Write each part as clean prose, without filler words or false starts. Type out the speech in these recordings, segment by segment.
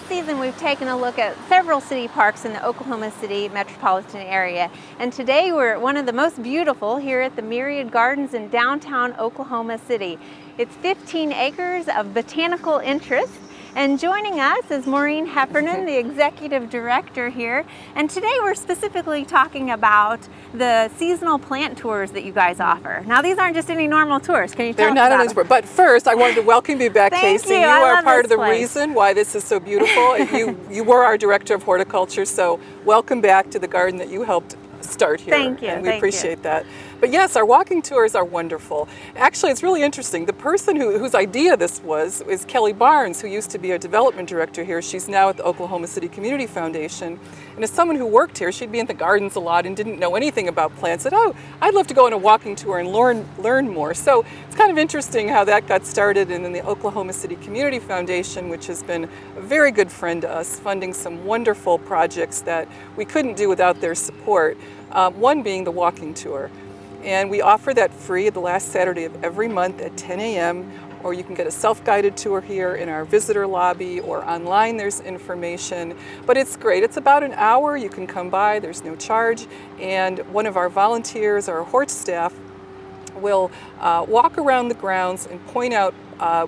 season, we've taken a look at several city parks in the Oklahoma City metropolitan area. And today we're at one of the most beautiful here at the Myriad Gardens in downtown Oklahoma City. It's 15 acres of botanical interest. And joining us is Maureen Heffernan, the executive director here. And today we're specifically talking about the seasonal plant tours that you guys offer. Now, these aren't just any normal tours. Can you tell us about them? They're not tour. But first, I wanted to welcome you back, Thank Casey. you. You are part of the place. reason why this is so beautiful. You were our director of horticulture, so welcome back to the garden that you helped start here. Thank you. And we appreciate that. But yes, our walking tours are wonderful. Actually, it's really interesting. The person whose idea this was is Kelly Barnes, who used to be a development director here. She's now at the Oklahoma City Community Foundation. And as someone who worked here, she'd be in the gardens a lot and didn't know anything about plants. Said, oh, I'd love to go on a walking tour and learn more. So it's kind of interesting how that got started. And then the Oklahoma City Community Foundation, which has been a very good friend to us, funding some wonderful projects that we couldn't do without their support. One being the walking tour. And we offer that free the last Saturday of every month at 10 a.m. Or you can get a self-guided tour here in our visitor lobby, or online there's information. But it's great. It's about an hour. You can come by. There's no charge. And one of our volunteers, our hort staff, will walk around the grounds and point out.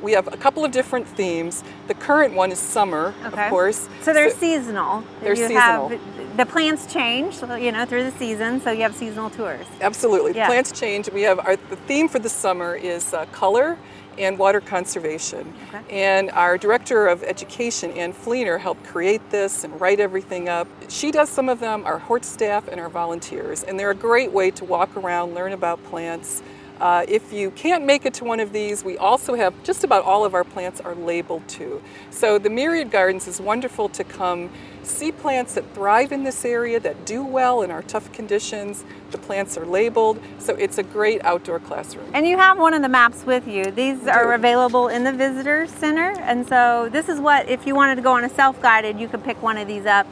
We have a couple of different themes. The current one is summer, of course. So they're seasonal. They're seasonal. The plants change, through the season, so you have seasonal tours. Absolutely. Yeah. Plants change. We have the theme for the summer is color and water conservation. Okay. And our director of education, Ann Fleener, helped create this and write everything up. She does some of them, our hort staff and our volunteers. And they're a great way to walk around, learn about plants. If you can't make it to one of these, we also have just about all of our plants are labeled too. So the Myriad Gardens is wonderful to come see plants that thrive in this area, that do well in our tough conditions. The plants are labeled, so it's a great outdoor classroom. And you have one of the maps with you. These are available in the visitor center, and so this is what, if you wanted to go on a self-guided, you could pick one of these up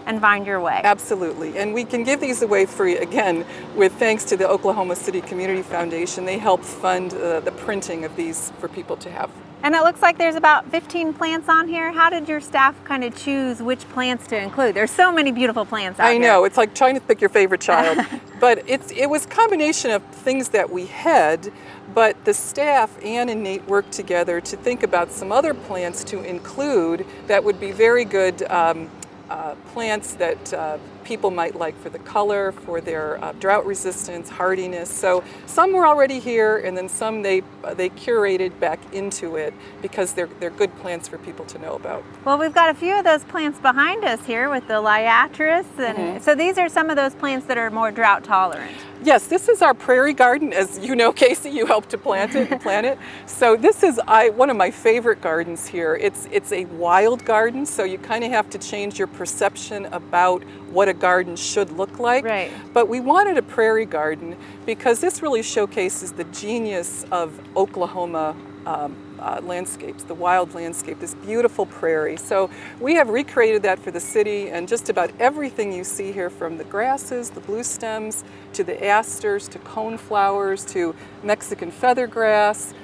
and find your way. Absolutely. And we can give these away free, again, with thanks to the Oklahoma City Community Foundation. They help fund the printing of these for people to have. And it looks like there's about 15 plants on here. How did your staff kind of choose which plants to include? There's so many beautiful plants out here. I know. It's like trying to pick your favorite child. But it was a combination of things that we had, but the staff, Ann and Nate, worked together to think about some other plants to include that would be very good plants that people might like for the color, for their drought resistance, hardiness. So some were already here, and then some they curated back into it because they're good plants for people to know about. Well, we've got a few of those plants behind us here with the liatris, and so these are some of those plants that are more drought tolerant. Yes, this is our Prairie Garden. As you know, Casey, you helped to plant it. So this is one of my favorite gardens here. It's a wild garden, so you kind of have to change your perception about what a garden should look like. Right. But we wanted a prairie garden because this really showcases the genius of Oklahoma landscapes, the wild landscape, this beautiful prairie. So we have recreated that for the city, and just about everything you see here, from the grasses, the blue stems, to the asters, to coneflowers, to Mexican feathergrass,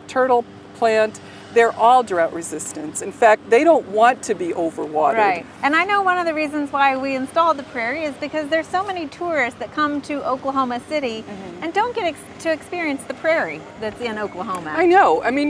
turtle plant, they're all drought resistant. In fact, they don't want to be overwatered. Right. And I know one of the reasons why we installed the prairie is because there's so many tourists that come to Oklahoma City and don't get to experience the prairie that's in Oklahoma. I know. I mean,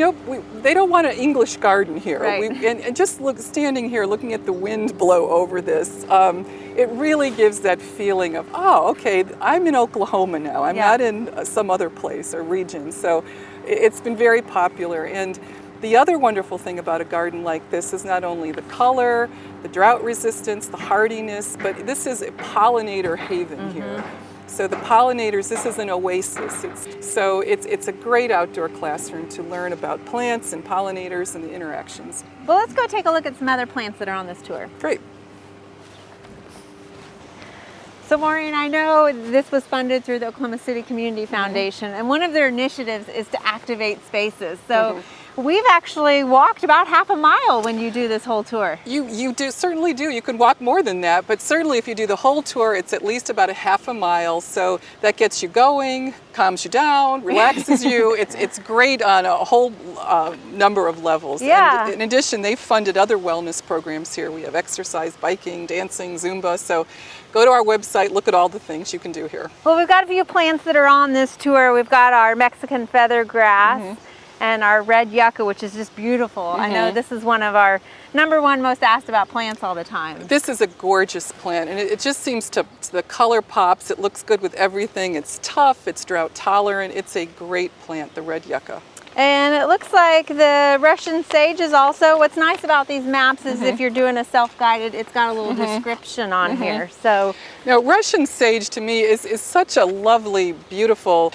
they don't want an English garden here. Right. And just standing here, looking at the wind blow over this, it really gives that feeling of, oh, okay, I'm in Oklahoma now. I'm not in some other place or region. So it's been very popular. And the other wonderful thing about a garden like this is not only the color, the drought resistance, the hardiness, but this is a pollinator haven here. So the pollinators, this is an oasis. It's a great outdoor classroom to learn about plants and pollinators and the interactions. Well, let's go take a look at some other plants that are on this tour. Great. So Maureen, I know this was funded through the Oklahoma City Community Foundation, and one of their initiatives is to activate spaces. So We've actually walked about half a mile when you do this whole tour. You certainly do. You can walk more than that, but certainly if you do the whole tour, it's at least about a half a mile. So that gets you going, calms you down, relaxes you. It's great on a whole number of levels. Yeah. And in addition, they've funded other wellness programs here. We have exercise, biking, dancing, Zumba. So go to our website, look at all the things you can do here. Well, we've got a few plants that are on this tour. We've got our Mexican feather grass and our red yucca, which is just beautiful. I know this is one of our #1 most asked about plants all the time. This is a gorgeous plant, and it just seems the color pops. It looks good with everything. It's tough, it's drought tolerant. It's a great plant, the red yucca. And it looks like the Russian sage is also, what's nice about these maps is if you're doing a self-guided, it's got a little description on here. So now, Russian sage to me is such a lovely, beautiful,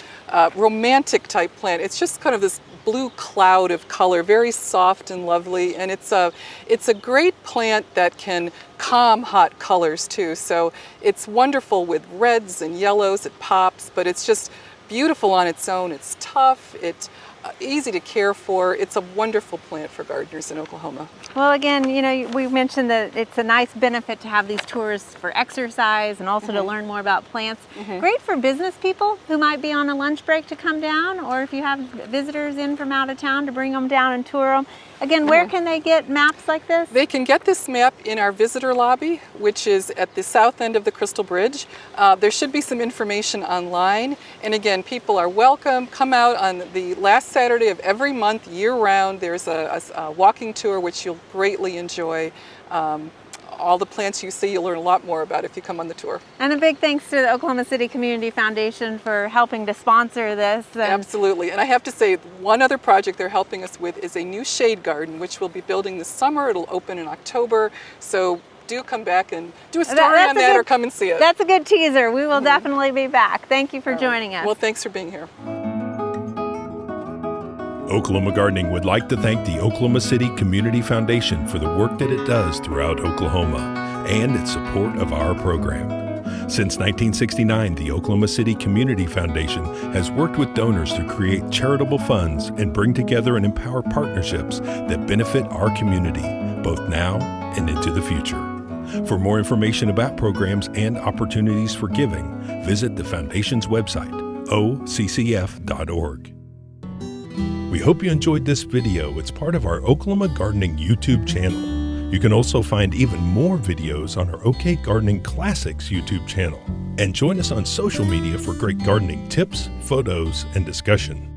romantic type plant. It's just kind of this blue cloud of color, very soft and lovely, and it's a great plant that can calm hot colors too. So it's wonderful with reds and yellows. It pops, but it's just beautiful on its own. It's tough. It's easy to care for. It's a wonderful plant for gardeners in Oklahoma. well, again, you know, we mentioned that it's a nice benefit to have these tours for exercise and also to learn more about plants. Great for business people who might be on a lunch break to come down, or if you have visitors in from out of town to bring them down and tour them. Again, where can they get maps like this? They can get this map in our visitor lobby, which is at the south end of the Crystal Bridge. There should be some information online. And again, people are welcome. Come out on the last Saturday of every month, year-round. There's a walking tour, which you'll greatly enjoy. All the plants you see, you'll learn a lot more about if you come on the tour. And a big thanks to the Oklahoma City Community Foundation for helping to sponsor this. Absolutely. And I have to say, one other project they're helping us with is a new shade garden, which we'll be building this summer. It'll open in October. So do come back and do a story on that or come and see it. That's a good teaser. We will definitely be back. Thank you for joining us. Well, thanks for being here. Oklahoma Gardening would like to thank the Oklahoma City Community Foundation for the work that it does throughout Oklahoma and its support of our program. Since 1969, the Oklahoma City Community Foundation has worked with donors to create charitable funds and bring together and empower partnerships that benefit our community, both now and into the future. For more information about programs and opportunities for giving, visit the Foundation's website, occf.org. We hope you enjoyed this video. It's part of our Oklahoma Gardening YouTube channel. You can also find even more videos on our OK Gardening Classics YouTube channel. And join us on social media for great gardening tips, photos, and discussion.